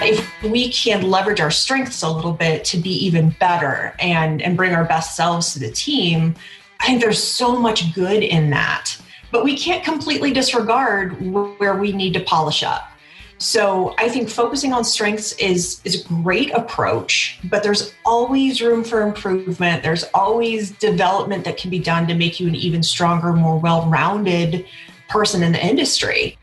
if we can leverage our strengths a little bit to be even better and bring our best selves to the team, I think there's so much good in that. But we can't completely disregard where we need to polish up. So I think focusing on strengths is a great approach, but there's always room for improvement. There's always development that can be done to make you an even stronger, more well-rounded person in the industry.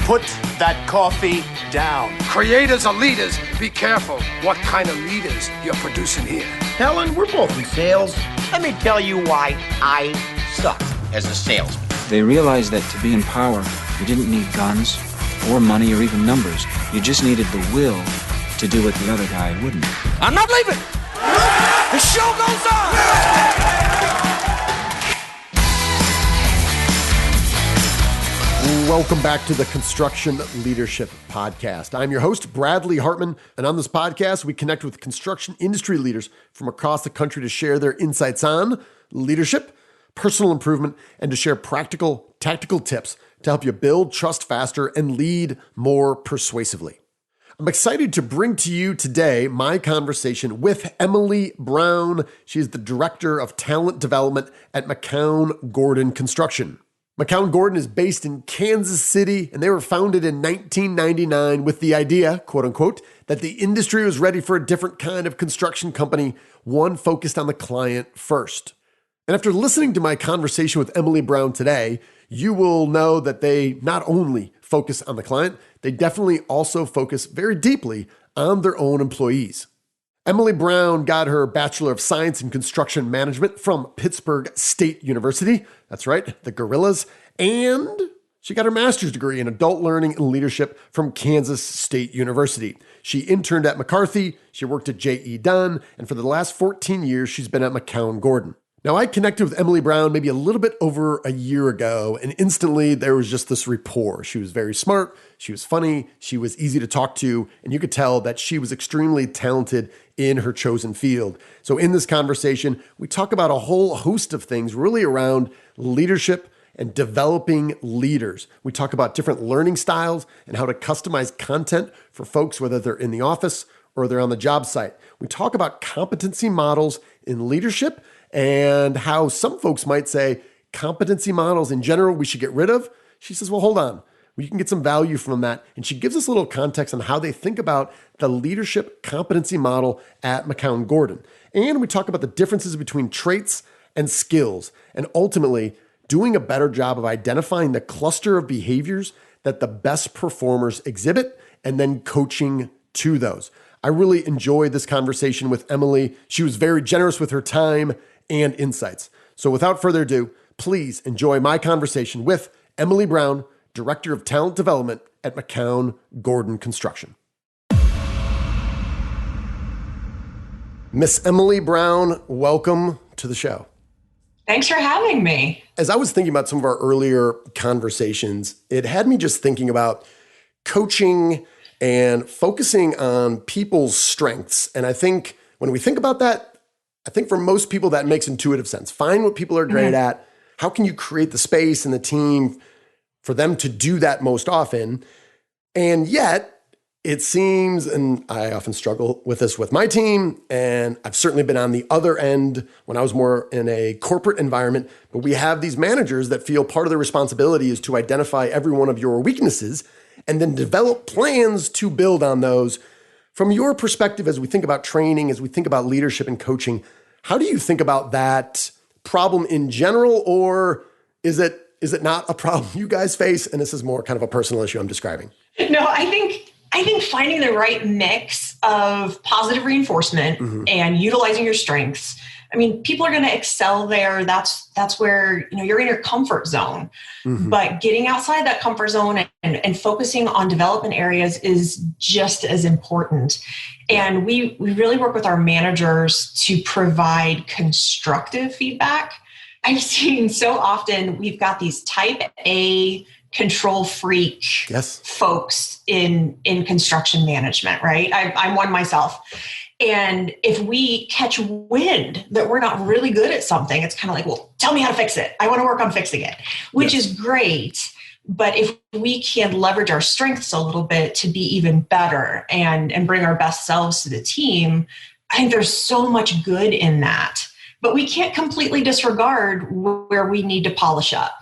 Put that coffee down. Creators are leaders. Be careful what kind of leaders you're producing here. Helen, we're both in sales. Let me tell you why I suck as a salesman. They realized that to be in power, you didn't need guns or money or even numbers. You just needed the will to do what the other guy wouldn't. I'm not leaving. The show goes on. Welcome back to the Construction Leadership Podcast. I'm your host, Bradley Hartman, and on this podcast, we connect with construction industry leaders from across the country to share their insights on leadership, personal improvement, and to share practical, tactical tips to help you build trust faster and lead more persuasively. I'm excited to bring to you today my conversation with Emily Brown. She's the Director of Talent Development at McCownGordon Construction. McCownGordon is based in Kansas City, and they were founded in 1999 with the idea, quote unquote, that the industry was ready for a different kind of construction company, one focused on the client first. And after listening to my conversation with Emily Brown today, you will know that they not only focus on the client, they definitely also focus very deeply on their own employees. Emily Brown got her Bachelor of Science in Construction Management from Pittsburgh State University. That's right, the Gorillas. And she got her master's degree in Adult Learning and Leadership from Kansas State University. She interned at McCarthy, she worked at J.E. Dunn, and for the last 14 years, she's been at McCownGordon. Now, I connected with Emily Brown maybe a little bit over a year ago, and instantly there was just this rapport. She was very smart, she was funny, she was easy to talk to, and you could tell that she was extremely talented in her chosen field. So in this conversation, we talk about a whole host of things really around leadership and developing leaders. We talk about different learning styles and how to customize content for folks, whether they're in the office or they're on the job site. We talk about competency models in leadership and how some folks might say competency models in general we should get rid of. She says, well, hold on. You can get some value from that. And she gives us a little context on how they think about the leadership competency model at McCownGordon. And we talk about the differences between traits and skills, and ultimately doing a better job of identifying the cluster of behaviors that the best performers exhibit and then coaching to those. I really enjoyed this conversation with Emily. She was very generous with her time and insights. So without further ado, please enjoy my conversation with Emily Brown, Director of Talent Development at McCownGordon Construction. Miss Emily Brown, welcome to the show. Thanks for having me. As I was thinking about some of our earlier conversations, it had me just thinking about coaching and focusing on people's strengths. And I think when we think about that, I think for most people that makes intuitive sense. Find what people are great at. How can you create the space and the team for them to do that most often? And yet, it seems, and I often struggle with this with my team, and I've certainly been on the other end when I was more in a corporate environment, but we have these managers that feel part of their responsibility is to identify every one of your weaknesses and then develop plans to build on those. From your perspective, as we think about training, as we think about leadership and coaching, how do you think about that problem in general, or is it not a problem you guys face? And this is more kind of a personal issue I'm describing. No, I think finding the right mix of positive reinforcement and utilizing your strengths. I mean, people are going to excel there. That's where, you're in your comfort zone, but getting outside that comfort zone and focusing on development areas is just as important. And we really work with our managers to provide constructive feedback. I've seen so often we've got these type A control freak folks in construction management, right? I'm one myself. And if we catch wind that we're not really good at something, it's kind of like, well, tell me how to fix it. I want to work on fixing it, which is great. But if we can leverage our strengths a little bit to be even better and bring our best selves to the team, I think there's so much good in that. But we can't completely disregard where we need to polish up.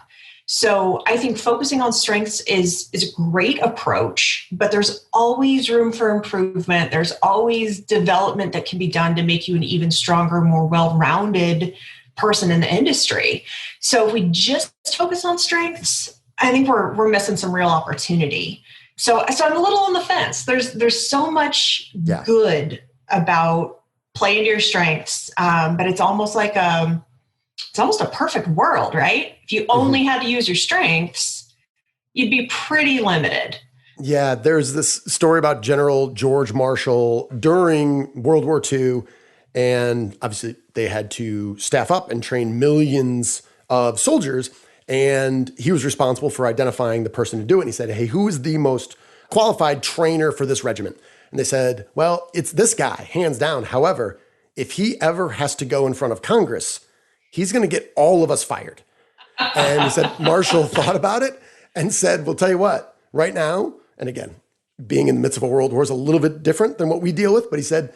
So I think focusing on strengths is a great approach, but there's always room for improvement. There's always development that can be done to make you an even stronger, more well-rounded person in the industry. So if we just focus on strengths, I think we're missing some real opportunity. So I'm a little on the fence. There's so much good about play into your strengths, but it's almost like it's almost a perfect world, right? If you only had to use your strengths, you'd be pretty limited. Yeah, there's this story about General George Marshall during World War II, and obviously they had to staff up and train millions of soldiers, and he was responsible for identifying the person to do it. And he said, hey, who is the most qualified trainer for this regiment? And they said, well, it's this guy, hands down. However, if he ever has to go in front of Congress, he's going to get all of us fired. And he said, Marshall thought about it and said, well, tell you what, right now, and again, being in the midst of a world war is a little bit different than what we deal with. But he said,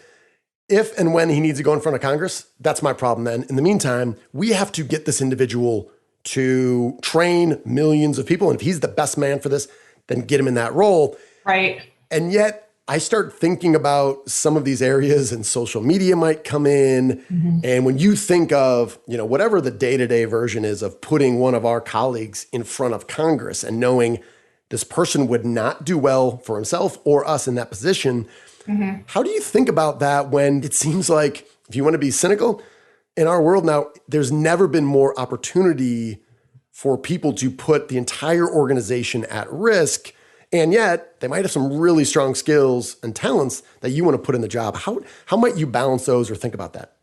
if and when he needs to go in front of Congress, that's my problem then. In the meantime, we have to get this individual to train millions of people. And if he's the best man for this, then get him in that role. Right. And yet I start thinking about some of these areas and social media might come in. And when you think of, whatever the day-to-day version is of putting one of our colleagues in front of Congress and knowing this person would not do well for himself or us in that position, how do you think about that when it seems like, if you want to be cynical, in our world now, there's never been more opportunity for people to put the entire organization at risk. And yet they might have some really strong skills and talents that you want to put in the job. How might you balance those or think about that?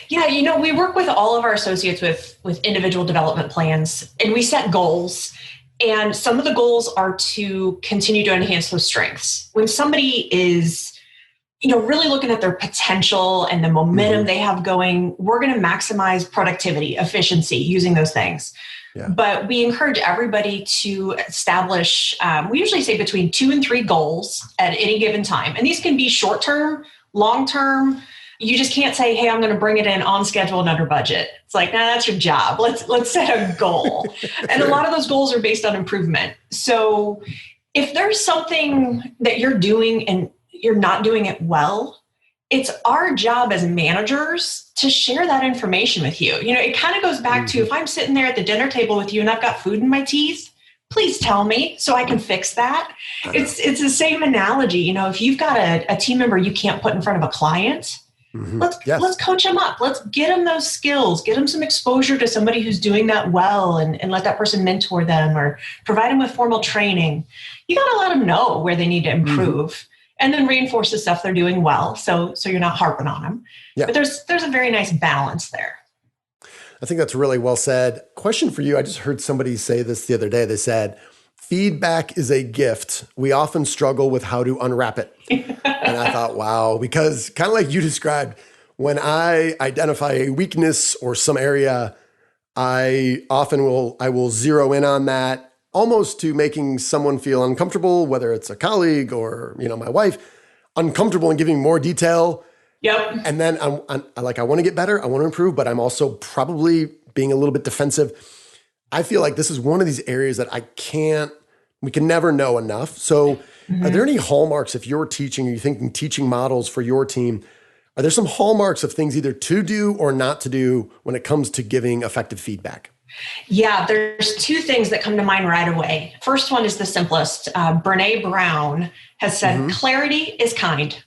Yeah, we work with all of our associates with individual development plans, and we set goals. And some of the goals are to continue to enhance those strengths. When somebody is, really looking at their potential and the momentum they have going, we're going to maximize productivity, efficiency using those things. Yeah. But we encourage everybody to establish, we usually say between 2 and 3 goals at any given time. And these can be short-term, long-term. You just can't say, hey, I'm going to bring it in on schedule and under budget. It's like, nah, that's your job. Let's set a goal. And a lot of those goals are based on improvement. So if there's something that you're doing and you're not doing it well, it's our job as managers to share that information with you. It kind of goes back to, if I'm sitting there at the dinner table with you and I've got food in my teeth, please tell me so I can fix that. It's the same analogy. If you've got a team member you can't put in front of a client, let's coach them up. Let's get them those skills, get them some exposure to somebody who's doing that well, and let that person mentor them or provide them with formal training. You got to let them know where they need to improve. And then reinforce the stuff they're doing well, so you're not harping on them. Yeah. But there's a very nice balance there. I think that's really well said. Question for you. I just heard somebody say this the other day. They said, feedback is a gift. We often struggle with how to unwrap it. And I thought, wow, because kind of like you described, when I identify a weakness or some area, I will zero in on that, almost to making someone feel uncomfortable, whether it's a colleague or, my wife, uncomfortable and giving more detail. Yep. And then I want to get better. I want to improve, but I'm also probably being a little bit defensive. I feel like this is one of these areas that we can never know enough. So are there any hallmarks if you're teaching, or you're thinking teaching models for your team? Are there some hallmarks of things either to do or not to do when it comes to giving effective feedback? Yeah, there's 2 things that come to mind right away. First one is the simplest. Brene Brown has said, clarity is kind.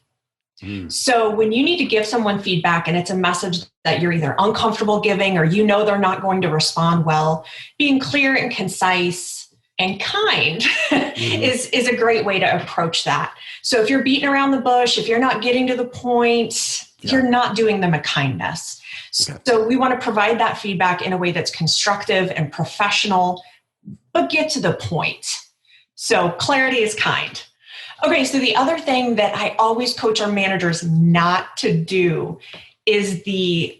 So when you need to give someone feedback and it's a message that you're either uncomfortable giving or they're not going to respond well, being clear and concise and kind is a great way to approach that. So if you're beating around the bush, if you're not getting to the point, you're not doing them a kindness. So we want to provide that feedback in a way that's constructive and professional, but get to the point. So clarity is kind. Okay, so the other thing that I always coach our managers not to do is the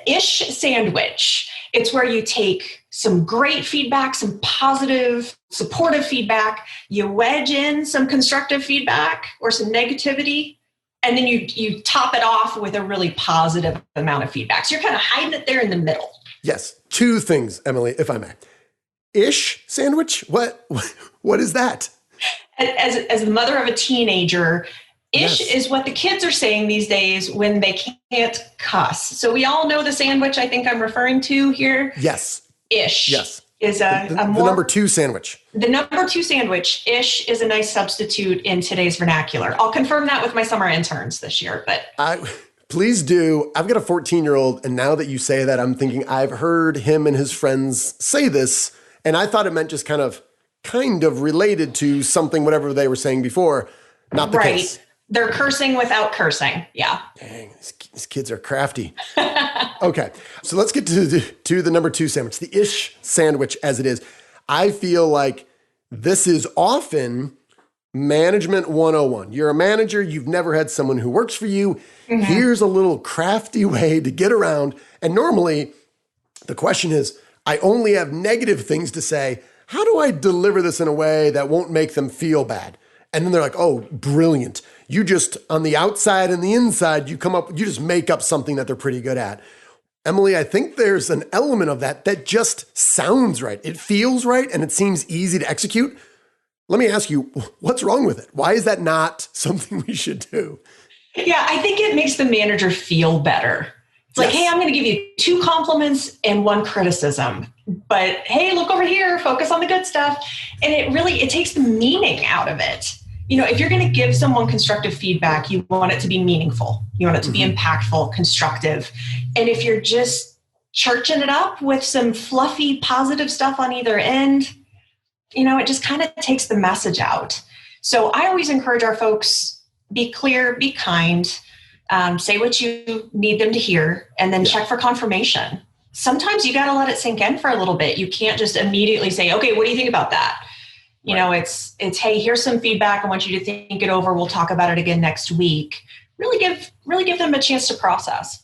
ish sandwich. It's where you take some great feedback, some positive, supportive feedback, you wedge in some constructive feedback or some negativity, and then you top it off with a really positive amount of feedback. So you're kind of hiding it there in the middle. Yes. Two things, Emily, if I may. Ish sandwich? What is that? As the mother of a teenager, ish Yes. is what the kids are saying these days when they can't cuss. So we all know the sandwich I think I'm referring to here. Yes. Ish. Yes. Is The number two sandwich. The number two sandwich, ish, is a nice substitute in today's vernacular. I'll confirm that with my summer interns this year. But Please do. I've got a 14-year-old, and now that you say that, I'm thinking I've heard him and his friends say this, and I thought it meant just kind of related to something, whatever they were saying before. Not the case. They're cursing without cursing. Yeah. Dang, these kids are crafty. Okay, so let's get to the number two sandwich, the ish sandwich as it is. I feel like this is often management 101. You're a manager, you've never had someone who works for you. Mm-hmm. Here's a little crafty way to get around. And normally the question is, I only have negative things to say. How do I deliver this in a way that won't make them feel bad? And then they're like, oh, brilliant. You just, on the outside and the inside, you just make up something that they're pretty good at. Emily, I think there's an element of that just sounds right. It feels right, and it seems easy to execute. Let me ask you, what's wrong with it? Why is that not something we should do? Yeah, I think it makes the manager feel better. It's like, hey, I'm going to give you 2 compliments and 1 criticism. But hey, look over here, focus on the good stuff. And it takes the meaning out of it. You know, if you're going to give someone constructive feedback, you want it to be meaningful. You want it to be impactful, constructive. And if you're just churching it up with some fluffy, positive stuff on either end, you know, it just kind of takes the message out. So I always encourage our folks, be clear, be kind, say what you need them to hear, and then check for confirmation. Sometimes you got to let it sink in for a little bit. You can't just immediately say, okay, what do you think about that? You know, it's, hey, here's some feedback. I want you to think it over. We'll talk about it again next week. Really give them a chance to process.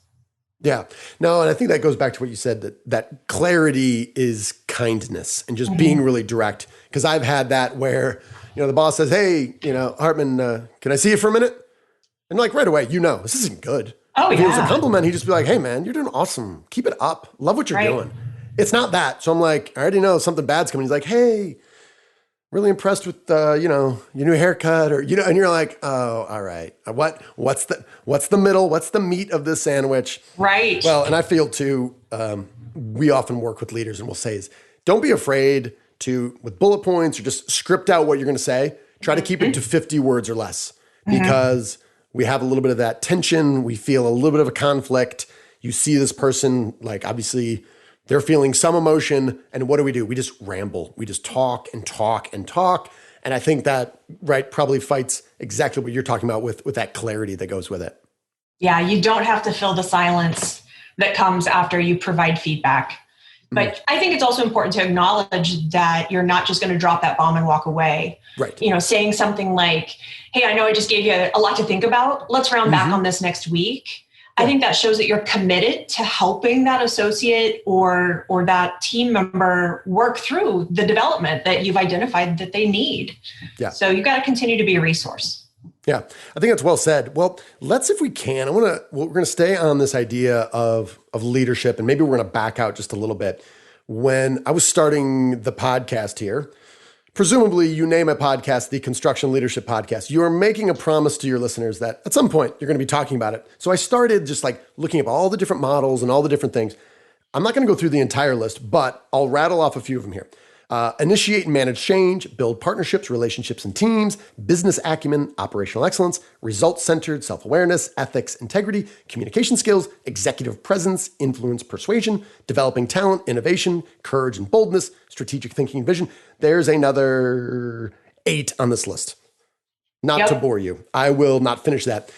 Yeah. No, and I think that goes back to what you said, that clarity is kindness and just being really direct. Because I've had that where, you know, the boss says, hey, you know, Hartman, can I see you for a minute? And like right away, you know, this isn't good. Oh, if yeah. it was a compliment, he'd just be like, hey, man, you're doing awesome. Keep it up. Love what you're doing. It's not that. So I'm like, I already know something bad's coming. He's like, hey, really impressed with, you know, your new haircut, or, you know, and you're like, oh, all right. What's the middle? What's the meat of this sandwich? Right. Well, and I feel too, we often work with leaders and we'll say is, don't be afraid to, with bullet points or just script out what you're going to say, try to keep it to 50 words or less, because we have a little bit of that tension. We feel a little bit of a conflict. You see this person, like, obviously they're feeling some emotion, and what do? We just ramble. We just talk and talk and talk. And I think that, right, probably fights exactly what you're talking about with that clarity that goes with it. Yeah, you don't have to fill the silence that comes after you provide feedback. But I think it's also important to acknowledge that you're not just going to drop that bomb and walk away. Right. You know, saying something like, hey, I know I just gave you a lot to think about. Let's round back on this next week. I think that shows that you're committed to helping that associate or that team member work through the development that you've identified that they need. Yeah. So you've got to continue to be a resource. Yeah, I think that's well said. Well, let's, if we can, we're going to stay on this idea of leadership, and maybe we're going to back out just a little bit. When I was starting the podcast here, presumably you name a podcast the Construction Leadership Podcast, you are making a promise to your listeners that at some point you're going to be talking about it. So I started just like looking up all the different models and all the different things. I'm not going to go through the entire list, but I'll rattle off a few of them here. Initiate and manage change, build partnerships, relationships, and teams, business acumen, operational excellence, results-centered, self-awareness, ethics, integrity, communication skills, executive presence, influence, persuasion, developing talent, innovation, courage and boldness, strategic thinking and vision. There's another 8 on this list. Not to bore you. I will not finish that.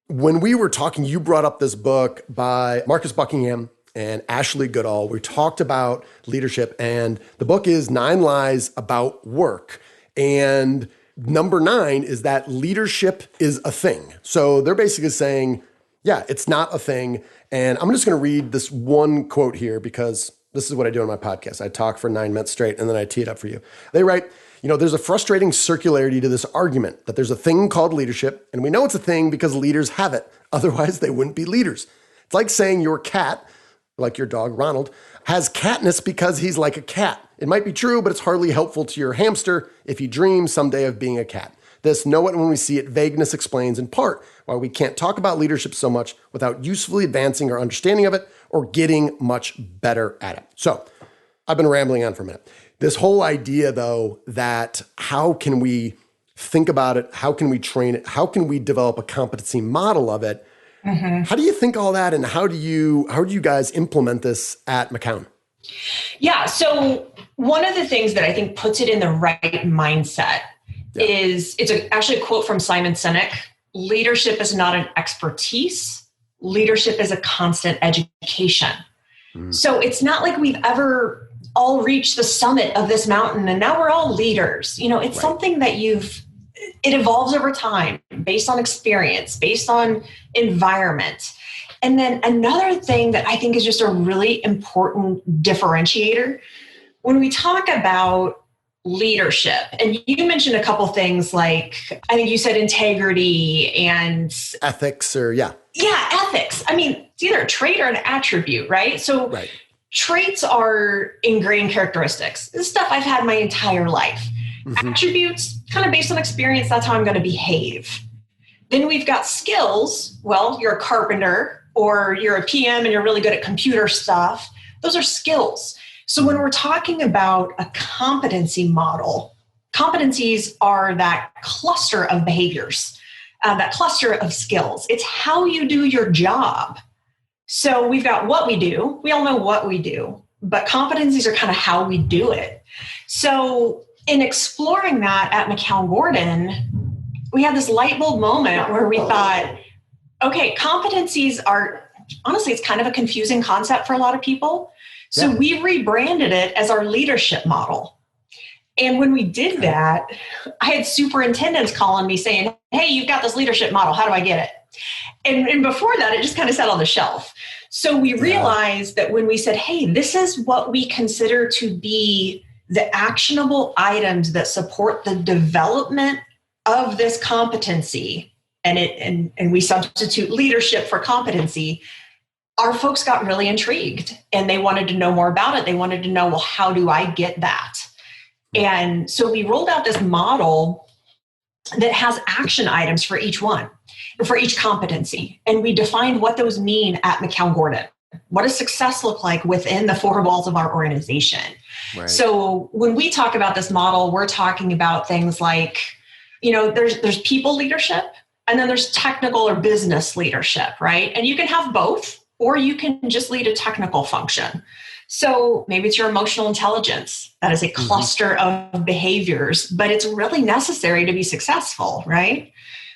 When we were talking, you brought up this book by Marcus Buckingham and Ashley Goodall. We talked about leadership, and the book is 9 Lies About Work. And number 9 is that leadership is a thing. So they're basically saying Yeah, it's not a thing. And I'm just going to read this one quote here because this is what I do on my podcast. I talk for 9 minutes straight and then I tee it up for you. They write, there's a frustrating circularity to this argument that there's a thing called leadership, and we know it's a thing because leaders have it. Otherwise, they wouldn't be leaders. It's like saying your cat, like your dog Ronald, has catness because he's like a cat. It might be true, but it's hardly helpful to your hamster if he dreams someday of being a cat. This know it when we see it vagueness explains in part why we can't talk about leadership so much without usefully advancing our understanding of it or getting much better at it. So I've been rambling on for a minute. This whole idea, though, that how can we think about it? How can we train it? How can we develop a competency model of it? Mm-hmm. How do you think all that, and how do you guys implement this at McCown? Yeah, so one of the things that I think puts it in the right mindset is actually a quote from Simon Sinek. Leadership is not an expertise. Leadership is a constant education. So it's not like we've ever all reached the summit of this mountain and now we're all leaders. It's something that it evolves over time based on experience, based on environment. And then another thing that I think is just a really important differentiator when we talk about leadership, and you mentioned a couple things like, I think you said integrity and ethics ethics. I mean, it's either a trait or an attribute, right? So traits are ingrained characteristics. This is stuff I've had my entire life. Mm-hmm. Attributes, kind of based on experience, that's how I'm going to behave. Then we've got skills. Well, you're a carpenter or you're a PM and you're really good at computer stuff. Those are skills. So when we're talking about a competency model, competencies are that cluster of behaviors, that cluster of skills. It's how you do your job. So we've got what we do. We all know what we do, but competencies are kind of how we do it. So in exploring that at McCownGordon, we had this light bulb moment where we thought, okay, competencies are, honestly, it's kind of a confusing concept for a lot of people. So we rebranded it as our leadership model. And when we did that, I had superintendents calling me saying, hey, you've got this leadership model. How do I get it? And before that, it just kind of sat on the shelf. So we realized that when we said, hey, this is what we consider to be the actionable items that support the development of this competency, and we substitute leadership for competency, our folks got really intrigued and they wanted to know more about it. They wanted to know, well, how do I get that? And so we rolled out this model that has action items for each one, for each competency. And we defined what those mean at McCownGordon. What does success look like within the four walls of our organization? Right. So when we talk about this model, we're talking about things like, there's people leadership, and then there's technical or business leadership, right? And you can have both, or you can just lead a technical function. So maybe it's your emotional intelligence. That is a cluster of behaviors, but it's really necessary to be successful, right?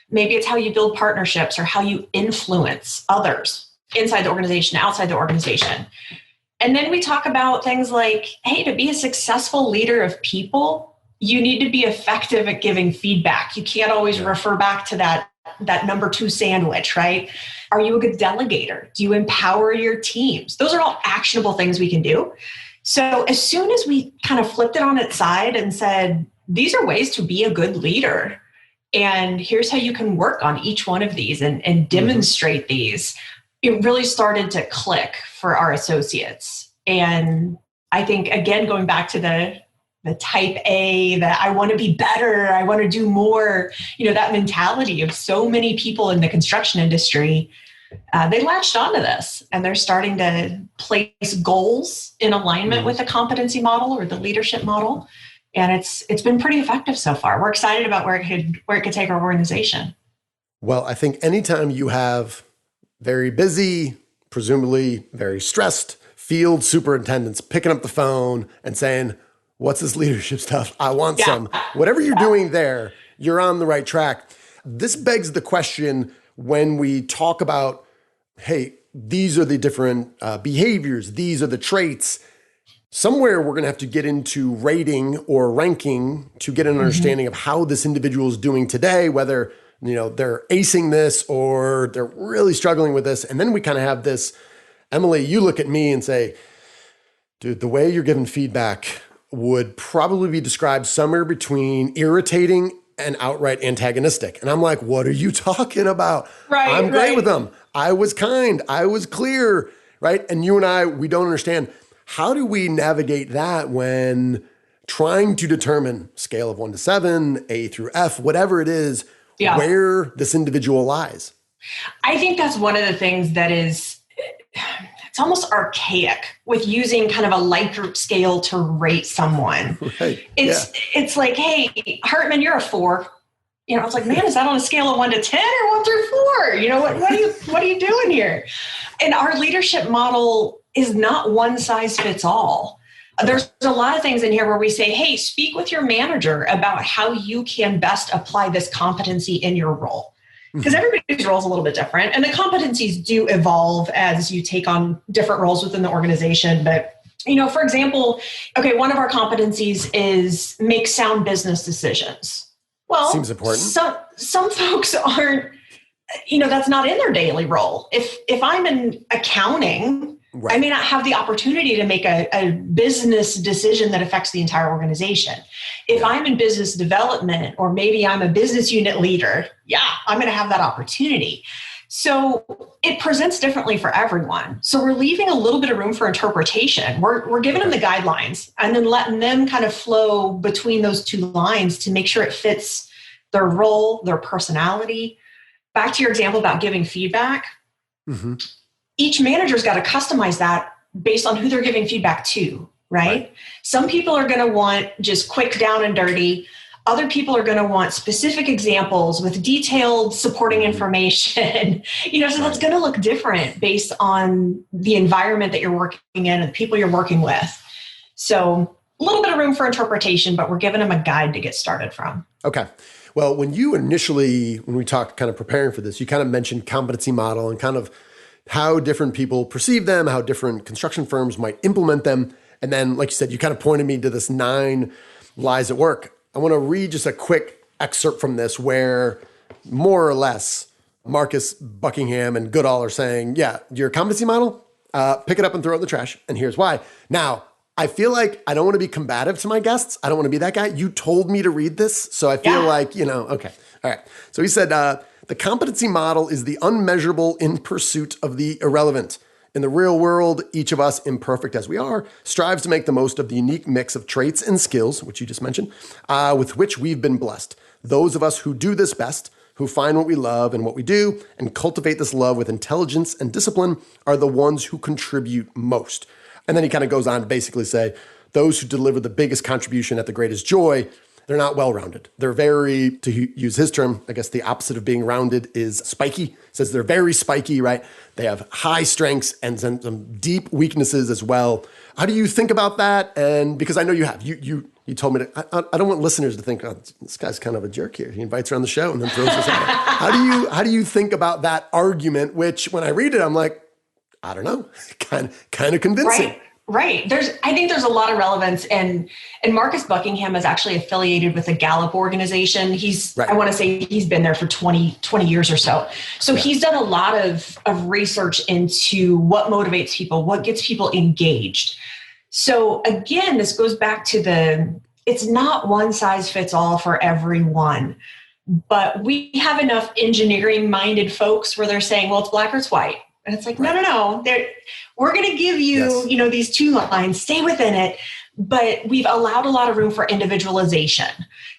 Maybe it's how you build partnerships or how you influence others inside the organization, outside the organization. And then we talk about things like, hey, to be a successful leader of people, you need to be effective at giving feedback. You can't always refer back to that number 2 sandwich, right? Are you a good delegator? Do you empower your teams? Those are all actionable things we can do. So as soon as we kind of flipped it on its side and said, these are ways to be a good leader, and here's how you can work on each one of these and demonstrate these, it really started to click for our associates. And I think, again, going back to the type A, that I want to be better, I want to do more, that mentality of so many people in the construction industry, they latched onto this and they're starting to place goals in alignment with the competency model or the leadership model. And it's been pretty effective so far. We're excited about where it could take our organization. Well, I think anytime you have very busy, presumably very stressed field superintendents picking up the phone and saying, what's this leadership stuff? I want some. Whatever you're doing there, you're on the right track. This begs the question when we talk about, hey, these are the different behaviors, these are the traits. Somewhere we're going to have to get into rating or ranking to get an understanding of how this individual is doing today, whether they're acing this or they're really struggling with this. And then we kind of have this, Emily, you look at me and say, dude, the way you're giving feedback would probably be described somewhere between irritating and outright antagonistic. And I'm like, what are you talking about? Right, I'm great with them. I was kind. I was clear, right? And you and I, we don't understand. How do we navigate that when trying to determine scale of 1 to 7, A through F, whatever it is, where this individual lies? I think that's one of the things that is, it's almost archaic with using kind of a Likert scale to rate someone. Right. It's like, hey, Hartman, you're a 4. It's like, man, is that on a scale of 1 to 10 or 1 through 4? What are you doing here? And our leadership model is not one size fits all. There's a lot of things in here where we say, hey, speak with your manager about how you can best apply this competency in your role. Because everybody's role is a little bit different. And the competencies do evolve as you take on different roles within the organization. But, for example, one of our competencies is make sound business decisions. Well, seems important. Some folks aren't, that's not in their daily role. If I'm in accounting, right, I may not have the opportunity to make a business decision that affects the entire organization. If I'm in business development, or maybe I'm a business unit leader, I'm going to have that opportunity. So it presents differently for everyone. So we're leaving a little bit of room for interpretation. We're giving them the guidelines and then letting them kind of flow between those two lines to make sure it fits their role, their personality. Back to your example about giving feedback. Mm-hmm. Each manager's got to customize that based on who they're giving feedback to, right? Some people are going to want just quick, down and dirty. Other people are going to want specific examples with detailed supporting information. So that's going to look different based on the environment that you're working in and the people you're working with. So a little bit of room for interpretation, but we're giving them a guide to get started from. Okay. Well, when we talked kind of preparing for this, you kind of mentioned competency model and kind of how different people perceive them, how different construction firms might implement them. And then, like you said, you kind of pointed me to this 9 lies at work. I want to read just a quick excerpt from this where more or less Marcus, Buckingham, and Goodall are saying, your competency model, pick it up and throw it in the trash. And here's why. Now, I feel like I don't want to be combative to my guests. I don't want to be that guy. You told me to read this. So I feel like, okay. All right. So he said, the competency model is the unmeasurable in pursuit of the irrelevant. In the real world, each of us, imperfect as we are, strives to make the most of the unique mix of traits and skills, which you just mentioned, with which we've been blessed. Those of us who do this best, who find what we love and what we do, and cultivate this love with intelligence and discipline, are the ones who contribute most. And then he kind of goes on to basically say, those who deliver the biggest contribution at the greatest joy, they're not well-rounded. They're very, to use his term, I guess the opposite of being rounded is spiky. Says they're very spiky, right? They have high strengths and some deep weaknesses as well. How do you think about that? And because I know you have, you told me to, I don't want listeners to think, oh, this guy's kind of a jerk here. He invites her on the show and then throws us out. How do you think about that argument? Which when I read it, I'm like, I don't know, kind of convincing. Right. I think there's a lot of relevance, and Marcus Buckingham is actually affiliated with the Gallup organization. I want to say he's been there for 20 years or so. So he's done a lot of research into what motivates people, what gets people engaged. So again, this goes back to it's not one size fits all for everyone, but we have enough engineering minded folks where they're saying, well, it's black or it's white. And it's like, no. We're going to give you, these 2 lines, stay within it. But we've allowed a lot of room for individualization.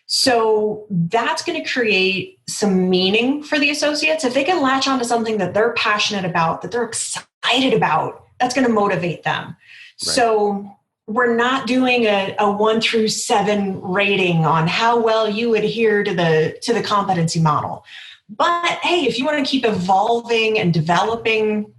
So that's going to create some meaning for the associates. If they can latch onto something that they're passionate about, that they're excited about, that's going to motivate them. Right. So we're not doing a 1 through 7 rating on how well you adhere to the competency model. But hey, if you want to keep evolving and developing,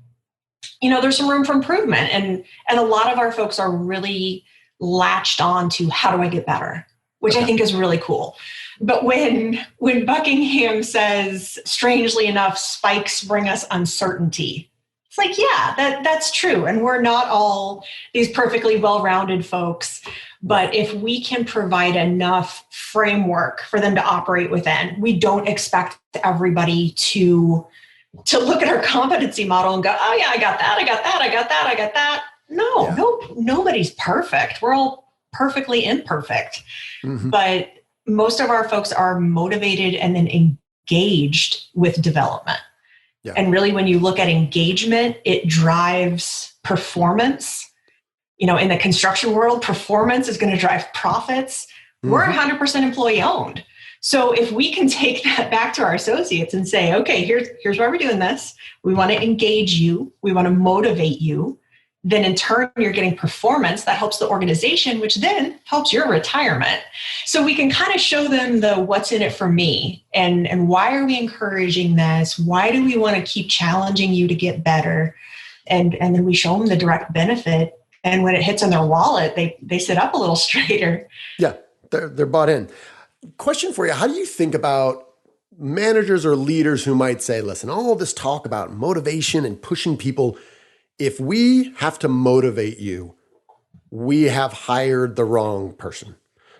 there's some room for improvement. And a lot of our folks are really latched on to how do I get better, which I think is really cool. But when Buckingham says, strangely enough, spikes bring us uncertainty, it's like, yeah, that's true. And we're not all these perfectly well-rounded folks. But if we can provide enough framework for them to operate within, we don't expect everybody to look at our competency model and go, oh yeah, I got that. No, nobody's perfect. We're all perfectly imperfect. Mm-hmm. But most of our folks are motivated and then engaged with development. Yeah. And really, when you look at engagement, it drives performance. In the construction world, performance is going to drive profits. Mm-hmm. We're 100% employee owned. So if we can take that back to our associates and say, okay, here's why we're doing this. We want to engage you. We want to motivate you. Then in turn, you're getting performance that helps the organization, which then helps your retirement. So we can kind of show them the what's in it for me and why are we encouraging this? Why do we want to keep challenging you to get better? And then we show them the direct benefit. And when it hits on their wallet, they sit up a little straighter. Yeah, they're bought in. Question for you. How do you think about managers or leaders who might say, listen, all this talk about motivation and pushing people, if we have to motivate you, we have hired the wrong person.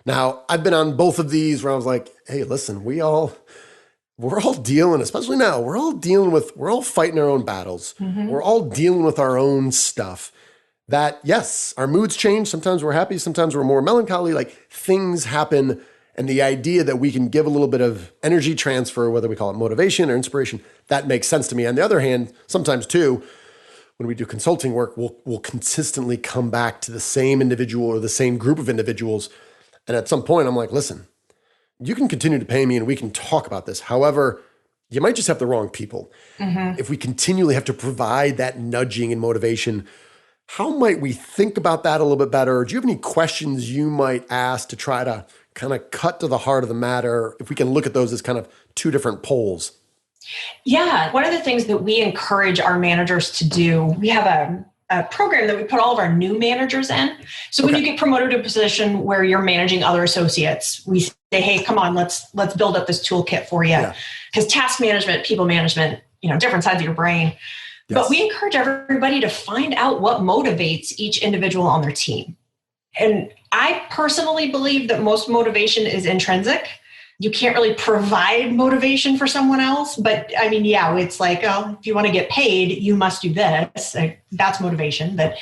Now, I've been on both of these where I was like, hey, listen, we're all dealing, especially now, we're all fighting our own battles. Mm-hmm. We're all dealing with our own stuff. That, yes, our moods change. Sometimes we're happy. Sometimes we're more melancholy. Like things happen. And the idea that we can give a little bit of energy transfer, whether we call it motivation or inspiration, that makes sense to me. On the other hand, sometimes too, when we do consulting work, we'll consistently come back to the same individual or the same group of individuals. And at some point, I'm like, listen, you can continue to pay me and we can talk about this. However, you might just have the wrong people. Mm-hmm. If we continually have to provide that nudging and motivation, how might we think about that a little bit better? Do you have any questions you might ask to try to kind of cut to the heart of the matter, if we can look at those as kind of two different poles? Yeah. One of the things that we encourage our managers to do, we have a program that we put all of our new managers in. So when you get promoted to a position where you're managing other associates, we say, hey, come on, let's build up this toolkit for you. Because task management, people management, different sides of your brain. Yes. But we encourage everybody to find out what motivates each individual on their team. And I personally believe that most motivation is intrinsic. You can't really provide motivation for someone else. But I mean, yeah, it's like, oh, if you want to get paid, you must do this. That's motivation. But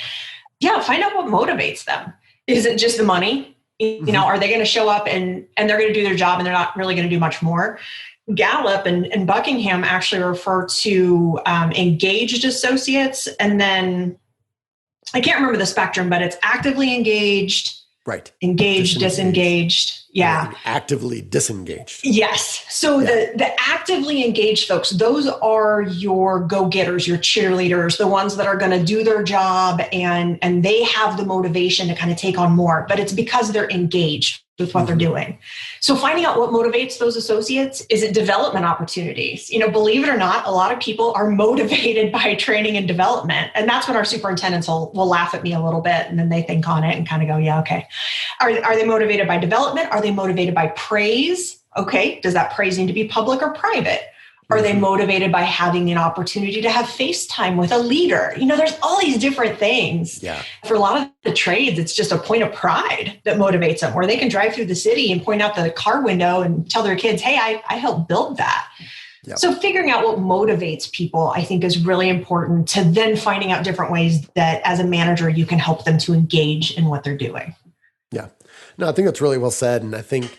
yeah, find out what motivates them. Is it just the money? Are they going to show up and they're going to do their job and they're not really going to do much more? Gallup and Buckingham actually refer to engaged associates, and then I can't remember the spectrum, but it's actively engaged, right? Engaged, disengaged. Yeah. Actively disengaged. Yes. So the actively engaged folks, those are your go-getters, your cheerleaders, the ones that are going to do their job and they have the motivation to kind of take on more, but it's because they're engaged with what they're doing. So finding out what motivates those associates, is it development opportunities? Believe it or not, a lot of people are motivated by training and development. And that's when our superintendents will laugh at me a little bit and then they think on it and kind of go, yeah, okay. Are they motivated by development? Are they motivated by praise? Okay. Does that praise need to be public or private? Are they motivated by having an opportunity to have FaceTime with a leader? There's all these different things. Yeah. For a lot of the trades, it's just a point of pride that motivates them, where they can drive through the city and point out the car window and tell their kids, hey, I helped build that. Yep. So figuring out what motivates people, I think, is really important, to then finding out different ways that as a manager, you can help them to engage in what they're doing. Yeah. No, I think that's really well said. And I think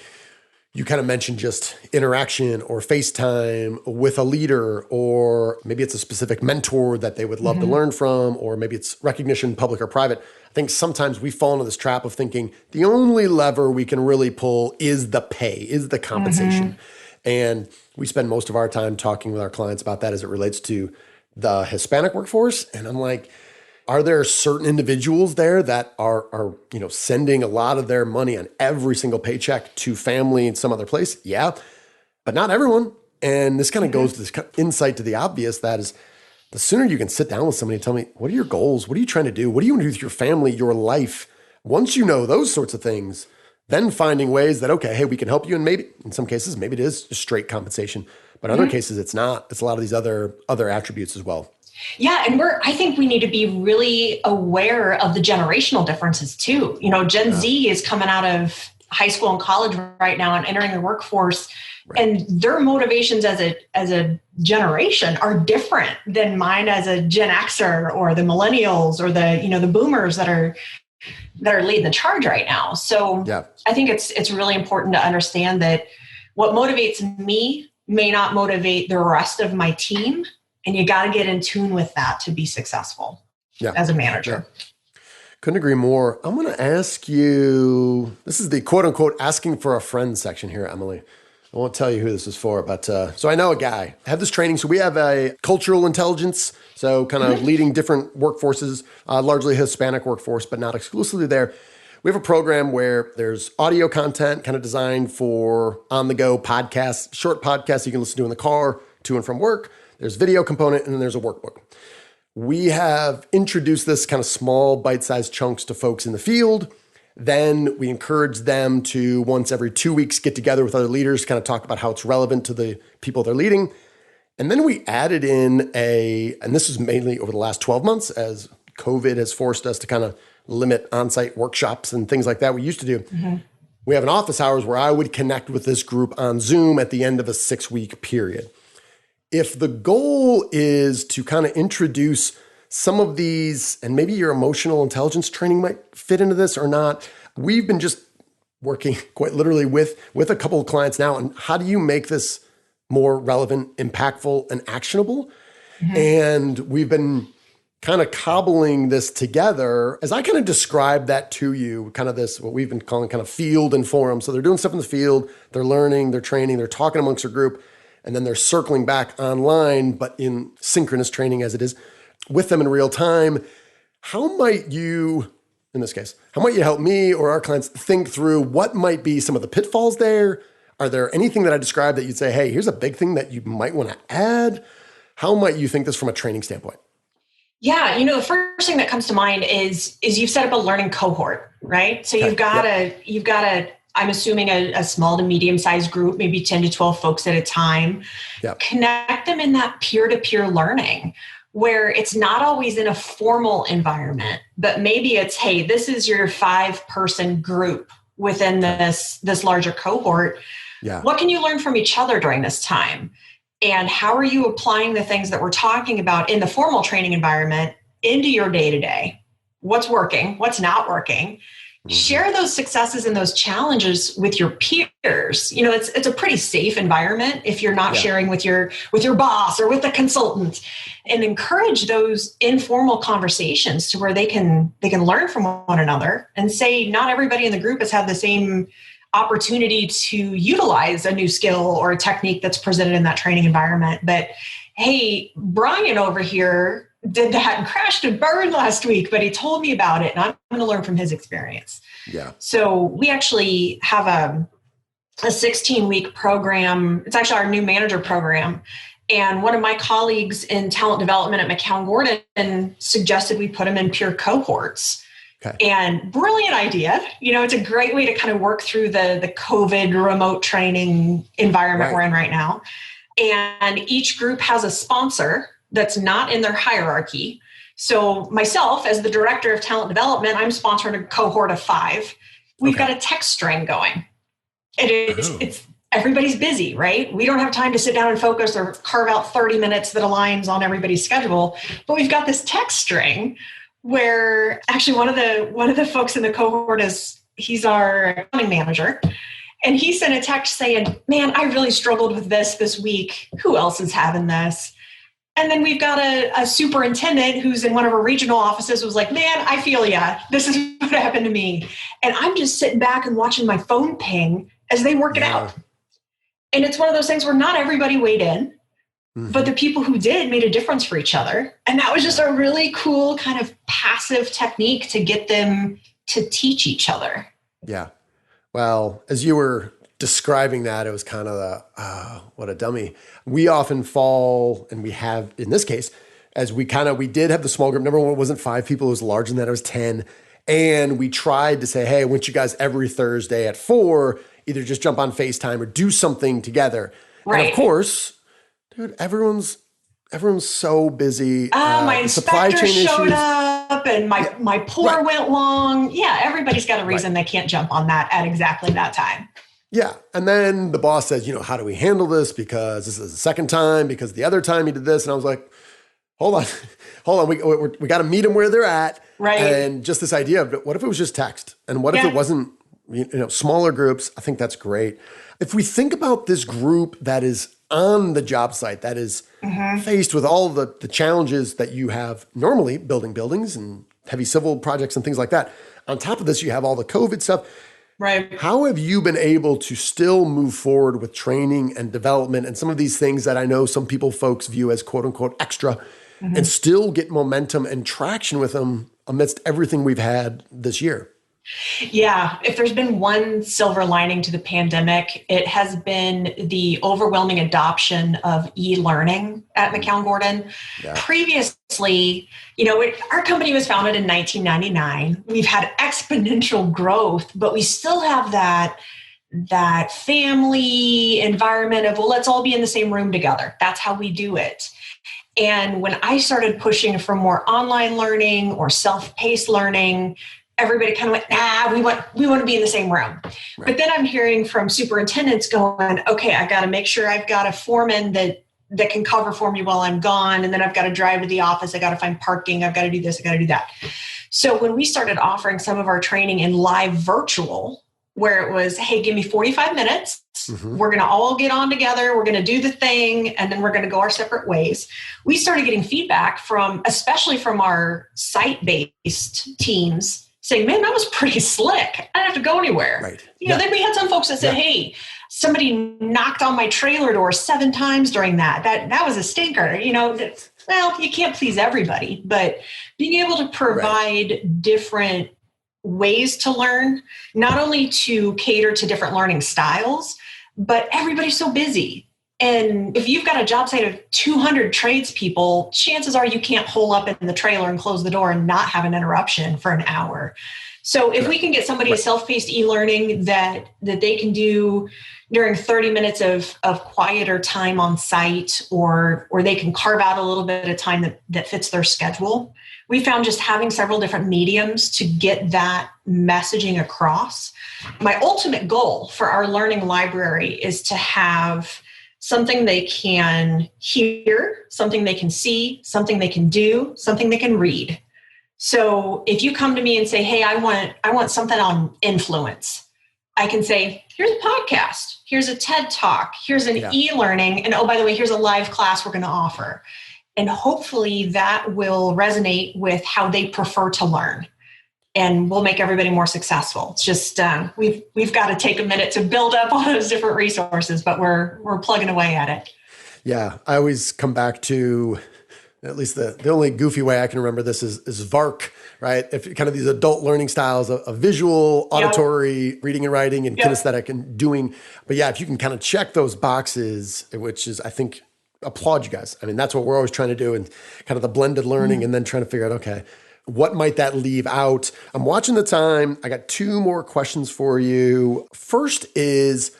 you kind of mentioned just interaction or FaceTime with a leader, or maybe it's a specific mentor that they would love to learn from, or maybe it's recognition, public or private. I think sometimes we fall into this trap of thinking the only lever we can really pull is the pay, is the compensation. And we spend most of our time talking with our clients about that as it relates to the Hispanic workforce. And I'm like, are there certain individuals there that are sending a lot of their money on every single paycheck to family in some other place? Yeah, but not everyone. And this kind of goes to this insight to the obvious, that is, the sooner you can sit down with somebody and tell me, what are your goals? What are you trying to do? What do you want to do with your family, your life? Once you know those sorts of things, then finding ways that, okay, hey, we can help you. And maybe in some cases, maybe it is just straight compensation, but in other cases, it's not. It's a lot of these other attributes as well. Yeah. And I think we need to be really aware of the generational differences too. Gen Z is coming out of high school and college right now and entering the workforce. Right. And their motivations as a generation are different than mine as a Gen Xer or the millennials or the boomers that are leading the charge right now. So I think it's really important to understand that what motivates me may not motivate the rest of my team. And you got to get in tune with that to be successful as a manager. Yeah. Couldn't agree more. I'm going to ask you, this is the quote unquote asking for a friend section here, Emily. I won't tell you who this is for, but so I know a guy. I have this training. So we have a cultural intelligence, so kind of leading different workforces, largely Hispanic workforce, but not exclusively there. We have a program where there's audio content kind of designed for on-the-go podcasts, short podcasts you can listen to in the car, to and from work. There's video component, and then there's a workbook. We have introduced this kind of small bite-sized chunks to folks in the field. Then we encourage them to once every 2 weeks get together with other leaders, kind of talk about how it's relevant to the people they're leading. And then we added in and this is mainly over the last 12 months as COVID has forced us to kind of limit on-site workshops and things like that we used to do. Mm-hmm. We have an office hours where I would connect with this group on Zoom at the end of a 6-week period. If the goal is to kind of introduce some of these, and maybe your emotional intelligence training might fit into this or not, we've been just working quite literally with a couple of clients now. And how do you make this more relevant, impactful, and actionable? Mm-hmm. And we've been kind of cobbling this together as I kind of describe that to you, kind of this, what we've been calling kind of field and forum. So they're doing stuff in the field, they're learning, they're training, they're talking amongst their group, and then they're circling back online, but in synchronous training as it is with them in real time. How might you, in this case, how might you help me or our clients think through what might be some of the pitfalls there? Are there anything that I described that you'd say, hey, here's a big thing that you might want to add? How might you think this from a training standpoint? Yeah, the first thing that comes to mind is you've set up a learning cohort, right? So you've got a I'm assuming a small to medium-sized group, maybe 10 to 12 folks at a time. Yep. Connect them in that peer-to-peer learning where it's not always in a formal environment, but maybe it's, hey, this is your 5-person group within this larger cohort. Yeah. What can you learn from each other during this time? And how are you applying the things that we're talking about in the formal training environment into your day-to-day? What's working? What's not working? Mm-hmm. Share those successes and those challenges with your peers. It's a pretty safe environment if you're not sharing with your boss or with the consultant, and encourage those informal conversations to where they can learn from one another and say, not everybody in the group has had the same opportunity to utilize a new skill or a technique that's presented in that training environment. But hey, Brian over here did that and crashed and burned last week, but he told me about it and I'm going to learn from his experience. Yeah. So we actually have a 16-week program. It's actually our new manager program. And one of my colleagues in talent development at McCownGordon suggested we put them in peer cohorts. Okay. And brilliant idea. It's a great way to kind of work through the COVID remote training environment we're in right now. And each group has a sponsor that's not in their hierarchy. So myself, as the director of talent development, I'm sponsoring a cohort of 5. We've got a text string going. And it's everybody's busy, right? We don't have time to sit down and focus or carve out 30 minutes that aligns on everybody's schedule. But we've got this text string where actually one of the folks in the cohort he's our accounting manager. And he sent a text saying, man, I really struggled with this week. Who else is having this? And then we've got a superintendent who's in one of our regional offices was like, man, I feel ya. This is what happened to me. And I'm just sitting back and watching my phone ping as they work it out. And it's one of those things where not everybody weighed in, but the people who did made a difference for each other. And that was just a really cool kind of passive technique to get them to teach each other. Yeah. Well, as you were describing that, it was kind of what a dummy. We often fall, and we have in this case, as we did have the small group. Number one, it wasn't 5 people, it was larger than that, it was 10. And we tried to say, hey, I want you guys every Thursday at 4, either just jump on FaceTime or do something together. Right. And of course, dude, everyone's everyone's so busy. My supply inspector chain showed issues. up and my pour went long. Yeah, everybody's got a reason they can't jump on that at exactly that time. Yeah. And then the boss says, how do we handle this? Because this is the second time, because the other time he did this. And I was like, hold on. We got to meet them where they're at. Right. And just this idea of what if it was just text? And what if it wasn't, smaller groups? I think that's great. If we think about this group that is on the job site, that is faced with all the challenges that you have normally building buildings and heavy civil projects and things like that. On top of this, you have all the COVID stuff. Right. How have you been able to still move forward with training and development and some of these things that I know some folks view as quote unquote extra and still get momentum and traction with them amidst everything we've had this year? Yeah, if there's been one silver lining to the pandemic, it has been the overwhelming adoption of e-learning at McCownGordon. Yeah. Previously, our company was founded in 1999. We've had exponential growth, but we still have that family environment of, well, let's all be in the same room together. That's how we do it. And when I started pushing for more online learning or self-paced learning, everybody kind of went, we want to be in the same room. Right. But then I'm hearing from superintendents going, okay, I've got to make sure I've got a foreman that can cover for me while I'm gone. And then I've got to drive to the office. I got to find parking. I've got to do this. I got to do that. So when we started offering some of our training in live virtual, where it was, hey, give me 45 minutes. We're going to all get on together. We're going to do the thing. And then we're going to go our separate ways. We started getting feedback especially from our site-based teams, saying, man, that was pretty slick. I didn't have to go anywhere. Right. Then we had some folks that said, hey, somebody knocked on my trailer door 7 times during that. That was a stinker. Well, you can't please everybody, but being able to provide different ways to learn, not only to cater to different learning styles, but everybody's so busy. And if you've got a job site of 200 tradespeople, chances are you can't hole up in the trailer and close the door and not have an interruption for an hour. So if we can get somebody a self-paced e-learning that they can do during 30 minutes of quieter time on site, or they can carve out a little bit of time that fits their schedule, we found just having several different mediums to get that messaging across. My ultimate goal for our learning library is to have something they can hear, something they can see, something they can do, something they can read. So if you come to me and say, hey, I want something on influence, I can say, here's a podcast, here's a TED Talk, here's an e-learning, and oh, by the way, here's a live class we're going to offer. And hopefully that will resonate with how they prefer to learn, and we'll make everybody more successful. It's just we've got to take a minute to build up all those different resources, but we're plugging away at it. Yeah, I always come back to, at least the only goofy way I can remember this is VARC, right? If kind of these adult learning styles of visual, auditory, reading and writing, and kinesthetic and doing. But yeah, if you can kind of check those boxes, which is, I think, applaud you guys. I mean, that's what we're always trying to do, and kind of the blended learning, and then trying to figure out, okay, what might that leave out? I'm watching the time. I got 2 more questions for you. First is,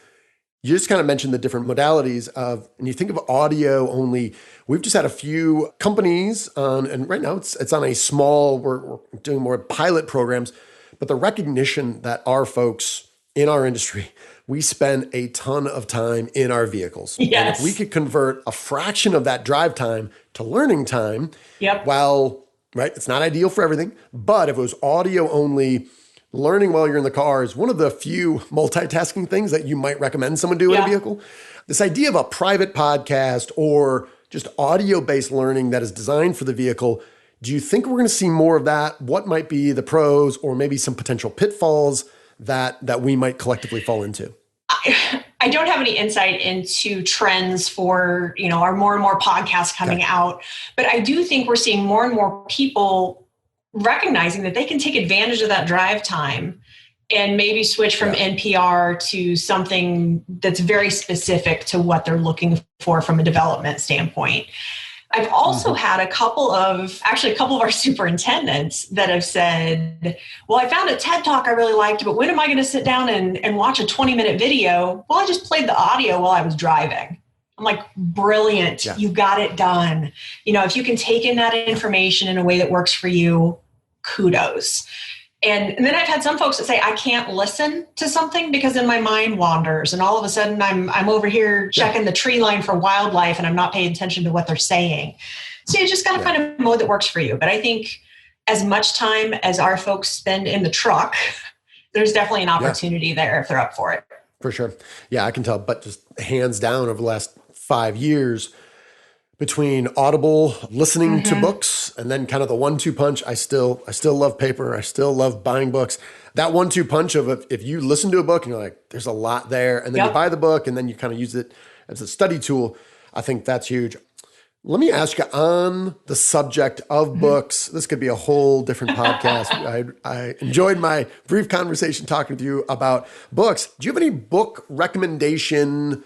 you just kind of mentioned the different modalities of, and you think of audio only. We've just had a few companies on, and right now it's on a small, we're doing more pilot programs, but the recognition that our folks in our industry, we spend a ton of time in our vehicles. Yes. And if we could convert a fraction of that drive time to learning time, while, right, it's not ideal for everything, but if it was audio only, learning while you're in the car is one of the few multitasking things that you might recommend someone do in a vehicle. This idea of a private podcast or just audio-based learning that is designed for the vehicle, do you think we're going to see more of that? What might be the pros or maybe some potential pitfalls that we might collectively fall into? I don't have any insight into trends for, our more and more podcasts coming out, but I do think we're seeing more and more people recognizing that they can take advantage of that drive time and maybe switch from NPR to something that's very specific to what they're looking for from a development standpoint. I've also had a couple of our superintendents that have said, well, I found a TED Talk I really liked, but when am I going to sit down and watch a 20-minute video? Well, I just played the audio while I was driving. I'm like, brilliant. Yeah. You got it done. If you can take in that information in a way that works for you, kudos. And then I've had some folks that say, I can't listen to something because then my mind wanders. And all of a sudden I'm over here checking the tree line for wildlife and I'm not paying attention to what they're saying. So you just got to find a mode that works for you. But I think as much time as our folks spend in the truck, there's definitely an opportunity there if they're up for it. For sure. Yeah, I can tell, but just hands down over the last 5 years between Audible, listening to books, and then kind of the 1-2 punch. I still love paper. I still love buying books. That 1-2 punch of if you listen to a book and you're like, there's a lot there, and then you buy the book and then you kind of use it as a study tool, I think that's huge. Let me ask you on the subject of books. This could be a whole different podcast. I enjoyed my brief conversation talking with you about books. Do you have any book recommendation?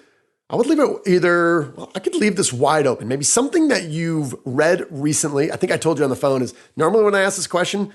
I would leave it I could leave this wide open. Maybe something that you've read recently. I think I told you on the phone is normally when I ask this question,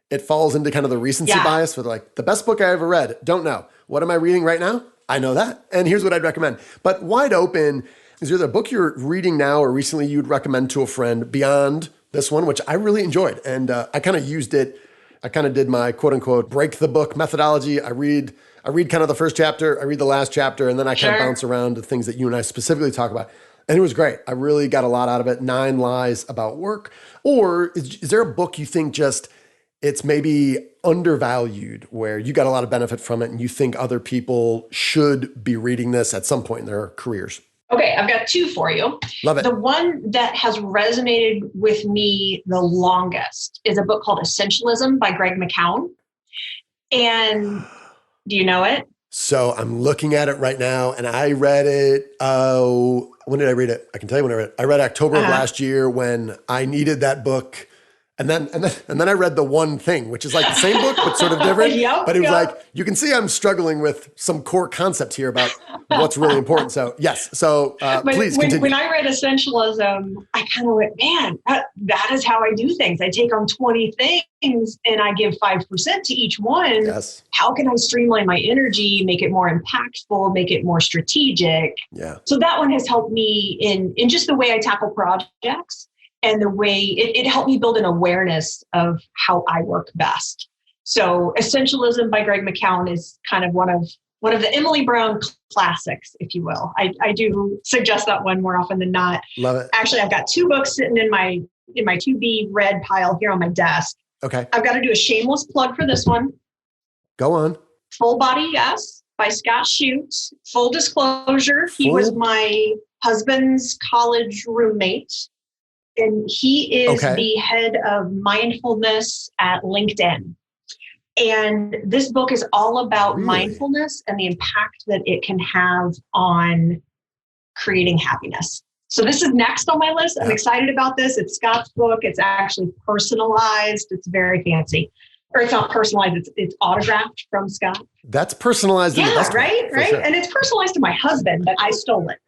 it falls into kind of the recency bias with like the best book I ever read. Don't know. What am I reading right now? I know that. And here's what I'd recommend. But wide open, is there a book you're reading now or recently you'd recommend to a friend beyond this one, which I really enjoyed? And I kind of used it. I kind of did my quote unquote break the book methodology. I read kind of the first chapter, I read the last chapter, and then I kind of bounce around to things that you and I specifically talk about. And it was great. I really got a lot out of it. 9 Lies About Work. Or is there a book you think just it's maybe undervalued where you got a lot of benefit from it and you think other people should be reading this at some point in their careers? Okay, I've got 2 for you. Love it. The one that has resonated with me the longest is a book called Essentialism by Greg McCown. And do you know it? So I'm looking at it right now, and I read it. When did I read it? I can tell you when I read it. I read October of last year when I needed that book. And then I read The One Thing, which is like the same book, but sort of different. But it was like, you can see I'm struggling with some core concept here about what's really important. So yes. So please continue. When I read Essentialism, I kind of went, man, that is how I do things. I take on 20 things and I give 5% to each one. Yes. How can I streamline my energy, make it more impactful, make it more strategic? Yeah. So that one has helped me in just the way I tackle projects. And the way it helped me build an awareness of how I work best. So Essentialism by Greg McCown is kind of one of the Emily Brown classics, if you will. I do suggest that one more often than not. Love it. Actually, I've got 2 books sitting in my to be read pile here on my desk. Okay. I've got to do a shameless plug for this one. Go on. Full Body Yes by Scott Shute. Full disclosure, he was my husband's college roommate. And he is the head of mindfulness at LinkedIn. And this book is all about mindfulness and the impact that it can have on creating happiness. So this is next on my list. I'm excited about this. It's Scott's book. It's actually personalized. It's very fancy. Or it's not personalized. It's autographed from Scott. That's personalized. Yeah, in the best right. way, sure. And it's personalized to my husband, but I stole it.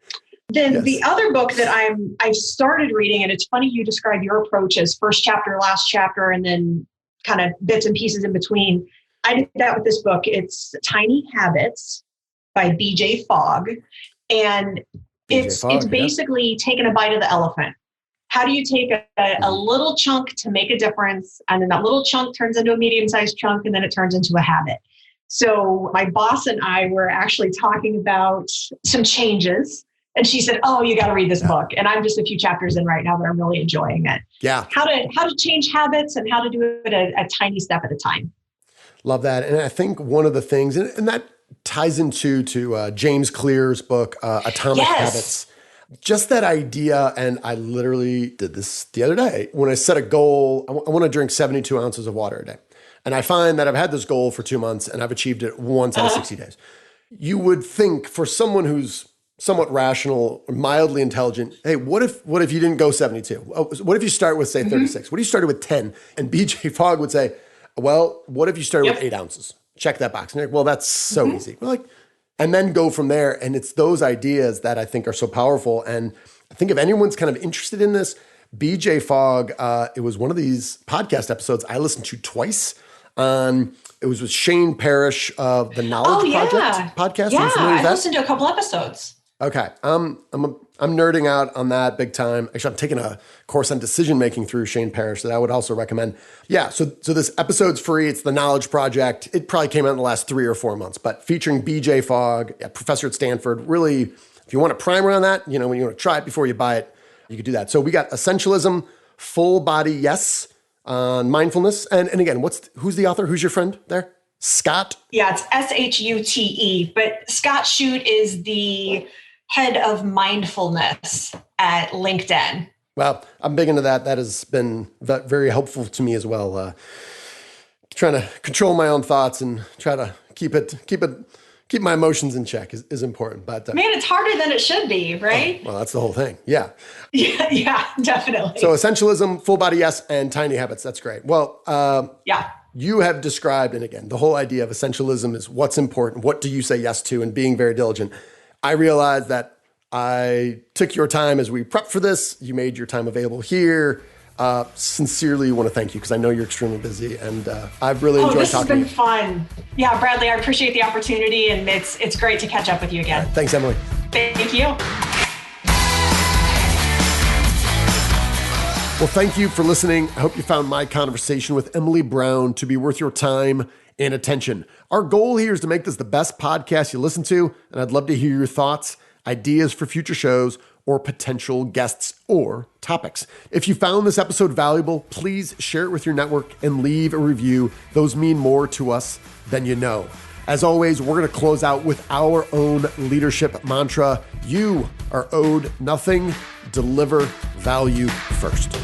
Then the other book that I've started reading, and it's funny you describe your approach as first chapter, last chapter, and then kind of bits and pieces in between. I did that with this book. It's Tiny Habits by BJ Fogg. And it's basically taking a bite of the elephant. How do you take a little chunk to make a difference? And then that little chunk turns into a medium-sized chunk, and then it turns into a habit. So my boss and I were actually talking about some changes. And she said, oh, you got to read this book. And I'm just a few chapters in right now, but I'm really enjoying it. Yeah. How to change habits and how to do it a tiny step at a time. Love that. And I think one of the things, and that ties into James Clear's book, Atomic Habits. Just that idea, and I literally did this the other day. When I set a goal, I want to drink 72 ounces of water a day. And I find that I've had this goal for 2 months and I've achieved it once out of 60 days. You would think for someone who's somewhat rational, mildly intelligent, hey, what if you didn't go 72? What if you start with, say, 36? What if you started with 10? And BJ Fogg would say, well, what if you started with 8 ounces? Check that box. And you're like, well, that's so easy. We're like, and then go from there. And it's those ideas that I think are so powerful. And I think if anyone's kind of interested in this, BJ Fogg, it was one of these podcast episodes I listened to twice. It was with Shane Parrish of the Knowledge Project podcast. Yeah, I listened to a couple episodes. Okay. I'm nerding out on that big time. Actually, I'm taking a course on decision making through Shane Parrish that I would also recommend. Yeah. So this episode's free. It's the Knowledge Project. It probably came out in the last 3 or 4 months, but featuring BJ Fogg, a professor at Stanford. Really, if you want a primer on that, when you want to try it before you buy it, you could do that. So we got Essentialism, Full Body Yes on mindfulness. And again, who's the author? Who's your friend there? Scott? Yeah, it's Shute, but Scott Shute is the head of mindfulness at LinkedIn. Well, I'm big into that. That has been very helpful to me as well. Trying to control my own thoughts and try to keep my emotions in check is important. But man, it's harder than it should be, right? Well, that's the whole thing. Yeah. Yeah, definitely. So Essentialism, Full Body Yes, and Tiny Habits. That's great. Well, yeah. You have described, and again, the whole idea of essentialism is what's important, what do you say yes to, and being very diligent. I realized that I took your time as we prepped for this. You made your time available here. Sincerely want to thank you because I know you're extremely busy, and I've really enjoyed talking to you. This has been fun. Yeah, Bradley, I appreciate the opportunity, and it's great to catch up with you again. Right, thanks, Emily. Thank you. Well, thank you for listening. I hope you found my conversation with Emily Brown to be worth your time and attention. Our goal here is to make this the best podcast you listen to, and I'd love to hear your thoughts, ideas for future shows, or potential guests or topics. If you found this episode valuable, please share it with your network and leave a review. Those mean more to us than you know. As always, we're going to close out with our own leadership mantra. You are owed nothing. Deliver value first.